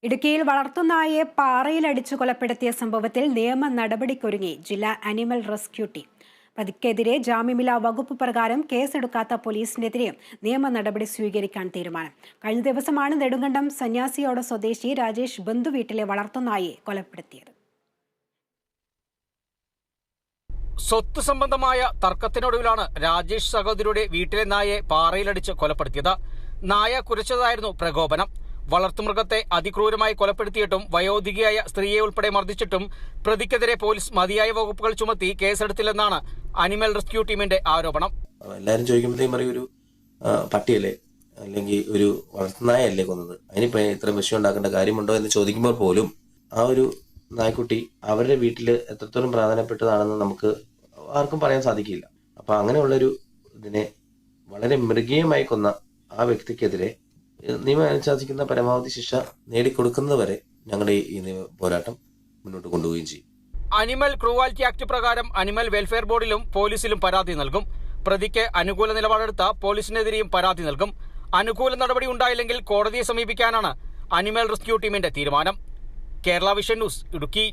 ഇടുക്കിയിൽ വളർത്തുനായയെ പാറയിലടിച്ചു കൊലപ്പെടുത്തിയ സംഭവത്തിൽ നിയമ നടപടിക്കൊരുങ്ങി ജില്ലാ അനിമൽ റെസ്ക്യൂ ടീം. പ്രതിക്കെതിരെ ജാമ്യമില്ലാ വകുപ്പ് പ്രകാരം കേസെടുക്കാത്ത പോലീസിനെതിരെയും നിയമ നടപടി സ്വീകരിക്കാൻ തീരുമാനം. കഴിഞ്ഞ ദിവസമാണ് നെടുങ്കണ്ടം സന്യാസിയോട് സ്വദേശി രാജേഷ് ബന്ധുവീട്ടിലെ വളർത്തുനായയെ കൊലപ്പെടുത്തിയത്. സ്വത്ത് സംബന്ധമായ തർക്കത്തിനൊടുവിലാണ് രാജേഷ് സഹോദരിയുടെ വീട്ടിലെ നായയെ പാറയിലടിച്ച് കൊലപ്പെടുത്തിയത്. നായ കുരച്ചതായിരുന്നു പ്രകോപനം. വളർത്തുമൃഗത്തെ അതിക്രൂരമായി കൊലപ്പെടുത്തിയിട്ടും വയോധികയായ സ്ത്രീയെ ഉൾപ്പെടെ മർദ്ദിച്ചിട്ടും പ്രതിക്കെതിരെ പോലീസ് മതിയായ വകുപ്പുകൾ ചുമത്തി കേസെടുത്തില്ലെന്നാണ് അനിമൽ റെസ്ക്യൂ ടീമിന്റെ ആരോപണം. എല്ലാവരും ചോദിക്കുമ്പോഴത്തേക്കും പറയും, ഒരു പട്ടിയല്ലേ അല്ലെങ്കിൽ ഒരു വളർത്തുനായല്ലേ കൊന്നത്, അതിനിപ്പോ ഇത്ര വിഷയം ഉണ്ടാക്കേണ്ട കാര്യമുണ്ടോ എന്ന് ചോദിക്കുമ്പോൾ പോലും ആ ഒരു നായ്ക്കുട്ടി അവരുടെ വീട്ടിൽ എത്രത്തോളം പ്രാധാന്യപ്പെട്ടതാണെന്ന് നമുക്ക് ആർക്കും പറയാൻ സാധിക്കില്ല. അപ്പൊ അങ്ങനെയുള്ളൊരു ഇതിനെ വളരെ മൃഗീയമായി കൊന്ന ആ വ്യക്തിക്കെതിരെ നിയമം അനുശാസിക്കുന്ന പരമാവധി ശിക്ഷ നേടിക്കൊടുക്കുന്നതുവരെ ഞങ്ങളുടെ ഈ പോരാട്ടം മുന്നോട്ട് കൊണ്ടുപോവുകയും ചെയ്യും. അനിമൽ ക്രൂവാലിറ്റി ആക്ട് പ്രകാരം അനിമൽ വെൽഫെയർ ബോർഡിലും പോലീസിലും പരാതി നൽകും. പ്രതിക്ക് അനുകൂല നിലപാടെടുത്ത പോലീസിനെതിരെയും പരാതി നൽകും. അനുകൂല നടപടി ഉണ്ടായില്ലെങ്കിൽ കോടതിയെ സമീപിക്കാനാണ് അനിമൽ റെസ്ക്യൂ ടീമിന്റെ തീരുമാനം. Kerala vision news, Idukki.